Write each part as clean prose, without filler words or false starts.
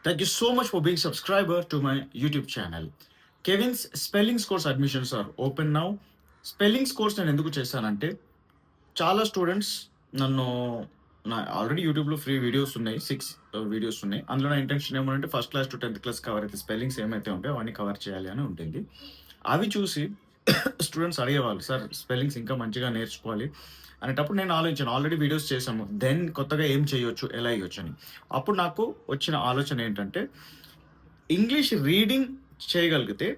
Thank you so much for being subscriber to my YouTube channel. Kevin's Spellings course admissions are open now. Spellings course నేను ఎందుకు చేశానంటే, చాలా students నన్ను already యూట్యూబ్‌లో free videos ఉన్నాయి. 6 videos ఉన్నాయి. అందులో నా ఇంటెన్షన్ ఏమంటే ఫస్ట్ క్లాస్ టు 10థ్ క్లాస్ కవర్ అయితే స్పెల్లింగ్స్ ఏమైతే ఉంటాయో అవన్నీ కవర్ చేయాలి అని ఉంటుంది. అవి చూసి స్టూడెంట్స్ అడిగేవాళ్ళు, "సార్ స్పెల్లింగ్స్ ఇంకా మంచిగా నేర్చుకోవాలి." అనేటప్పుడు నేను ఆలోచించాను. ఆల్రెడీ వీడియోస్ చేశాము. దెన్ కొత్తగా ఏం చేయొచ్చు, ఎలా ఎయొచ్చని. అప్పుడు నాకు వచ్చిన ఆలోచన ఏంటంటే, ఇంగ్లీష్ రీడింగ్ చేయగలిగితే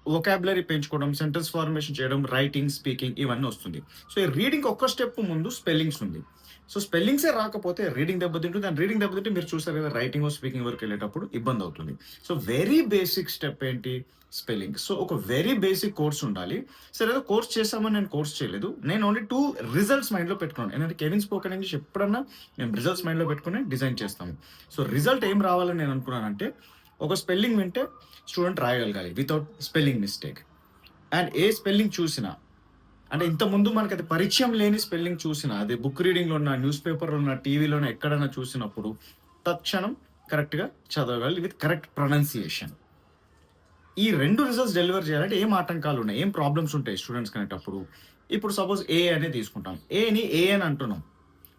వొకాబులరీ పెంచుకోవడం, సెంటెన్స్ ఫార్మేషన్ చేయడం, రైటింగ్, స్పీకింగ్ ఇవన్నీ వస్తుంది. సో, ఈ రీడింగ్ ఒక్క స్టెప్ ముందు స్పెల్లింగ్స్ ఉంది. సో, స్పెల్లింగ్సే రాకపోతే రీడింగ్ దెబ్బతింటుంది. అండ్ రీడింగ్ దెబ్బతింటే మీరు చూసారు కదా, రైటింగ్, స్పీకింగ్ వరకు వెళ్ళేటప్పుడు ఇబ్బందవుతుంది. సో, వెరీ బేసిక్ స్టెప్ ఏంటి? స్పెల్లింగ్. సో, ఒక వెరీ బేసిక్ కోర్స్ ఉండాలి. సరే ఏదో కోర్స్ చేశామని నేను కోర్స్ చేయలేదు. నేను ఓన్లీ 2 రిజల్ట్స్ మైండ్‌లో పెట్టుకున్నాను. ఏంటంటే కెవిన్ స్పోకెన్ ఇంగ్లీష్ ఎప్పుడన్నా మేము రిజల్ట్స్ మైండ్‌లో పెట్టుకొని డిజైన్ చేస్తాము. సో, రిజల్ట్ ఏం రావాలని నేను అనుకున్నానంటే, ఒక స్పెల్లింగ్ వింటే స్టూడెంట్ రాయగలగాలి వితౌట్ స్పెల్లింగ్ మిస్టేక్. అండ్ ఏ స్పెల్లింగ్ చూసినా, అంటే ఇంతకుముందు మనకది పరిచయం లేని స్పెల్లింగ్ చూసినా, అది బుక్ రీడింగ్‌లో ఉన్న, న్యూస్ పేపర్‌లో ఉన్న, టీవీలోన ఎక్కడైనా చూసినప్పుడు తక్షణం కరెక్ట్‌గా చదవగలి విత్ కరెక్ట్ ప్రొనౌన్సియేషన్. ఈ 2 రిజల్ట్స్ డెలివర్ చేయాలంటే ఏం ఆటంకాలున్నాయి, ఏం ప్రాబ్లమ్స్ ఉంటాయి స్టూడెంట్స్‌కి అనేటప్పుడు, ఇప్పుడు సపోజ్ ఏ అనే తీసుకుంటాం. ఏని ఏ అని అంటున్నాం.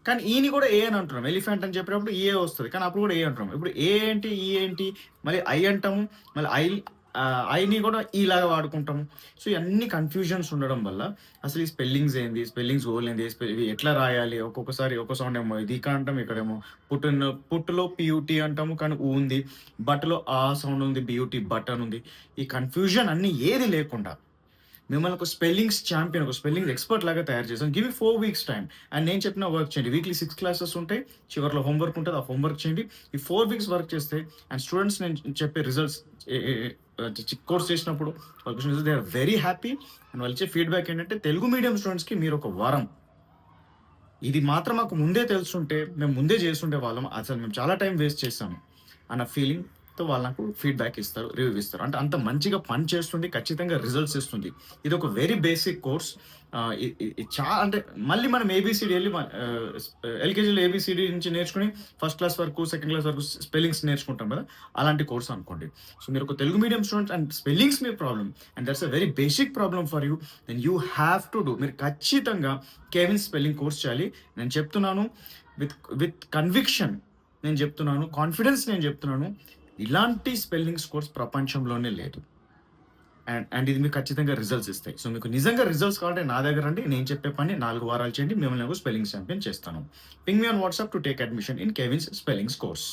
కానీ ఈని కూడా ఏ అని అంటున్నాం. ఎలిఫెంట్ అని చెప్పినప్పుడు ఈఏ వస్తది. కానీ అప్పుడు కూడా ఏ అంటున్నాం. ఇప్పుడు ఏ ఏంటి? ఈ ఏంటి? మళ్ళీ ఐ అంటాము. మళ్ళీ ఐని కూడా ఈ లాగా వాడుకుంటాము. సో, ఇయన్నీ కన్‌ఫ్యూజన్స్ ఉండడం వల్ల అసలు ఈ స్పెల్లింగ్స్ ఏంది? స్పెల్లింగ్స్ హోల్ ఏంది? ఇవి ఎట్లా రాయాలి? ఒక్కొక్కసారి ఒక సౌండ్ ఏమో ఇది ఇక అంటాం. ఇక్కడేమో పుట్టులో పియూటీ అంటాము. కానీ ఊ ఉంది. బట్‌లో ఆ సౌండ్ ఉంది. బియూటీ బట్ అని ఉంది. ఈ కన్‌ఫ్యూజన్ అన్నీ ఏది లేకుండా మిమ్మల్ని ఒక స్పెల్లింగ్స్ ఛాంపియన్, ఒక స్పెల్లింగ్స్ ఎక్స్‌పర్ట్ లాగా తయారు చేసాం. Give you 4 weeks time. And నేను చెప్పిన వర్క్ చేయండి. వీక్లీ 6 క్లాసెస్ ఉంటాయి. చివర్లో హోంవర్క్ ఉంటది. ఆ హోంవర్క్ చేయండి. ఈ 4 వీక్స్ వర్క్ చేస్తే అండ్ స్టూడెంట్స్ నేను చెప్పే results uh uh uh course చేసినప్పుడు వాళ్ళకి they are very happy. And వాళ్ళు ఇచ్చే ఫీడ్‌బ్యాక్ ఏంటంటే, తెలుగు మీడియం స్టూడెంట్స్‌కి మీరొక వరం. ఇది మాత్రం మాకు ముందే తెలుసుంటే, మేము ముందే చేసుండేవాళ్ళం. అసలు మేము చాలా టైం వేస్ట్ చేశాము అన్న ఫీలింగ్‌తో వాళ్ళు నాకు ఫీడ్‌బ్యాక్ ఇస్తారు, రివ్యూ ఇస్తారు. అంటే అంత మంచిగా పని చేస్తుంది, ఖచ్చితంగా రిజల్ట్స్ ఇస్తుంది. ఇదొక వెరీ బేసిక్ కోర్స్. ఇ ఇ అంటే మళ్ళీ మనం ఏబీసీడీ ఎళ్లి ఎల్‌కేజీలో ఏబీసీడీ నుంచి నేర్చుకొని ఫస్ట్ క్లాస్ వరకు, సెకండ్ క్లాస్ వరకు స్పెల్లింగ్స్ నేర్చుకుంటాం కదా! అలాంటి కోర్స్ అనుకోండి. సో, మీరొక Telugu medium student and spellings మీ problem and that's a very basic problem for you. Then you have to do. మీరు ఖచ్చితంగా కెవిన్ స్పెల్లింగ్ కోర్స్ చేయాలి. నేను చెప్తున్నాను విత్ విత్ కన్విక్షన్ నేను చెప్తున్నాను. కాన్ఫిడెన్స్ నేను చెప్తున్నాను. ఇలాంటి స్పెల్లింగ్స్ కోర్స్ ప్రపంచంలోనే లేదు. అండ్ ఇది మీకు ఖచ్చితంగా రిజల్ట్స్ ఇస్తాయి. సో, మీకు నిజంగా రిజల్ట్స్ కావాలంటే నా దగ్గర రండి. నేను చెప్పే పని 4 వారాలు చేయండి. మిమ్మల్ని స్పెల్లింగ్ ఛాంపియన్ చేస్తాను. Ping me on WhatsApp to take admission in Kevin's spellings course.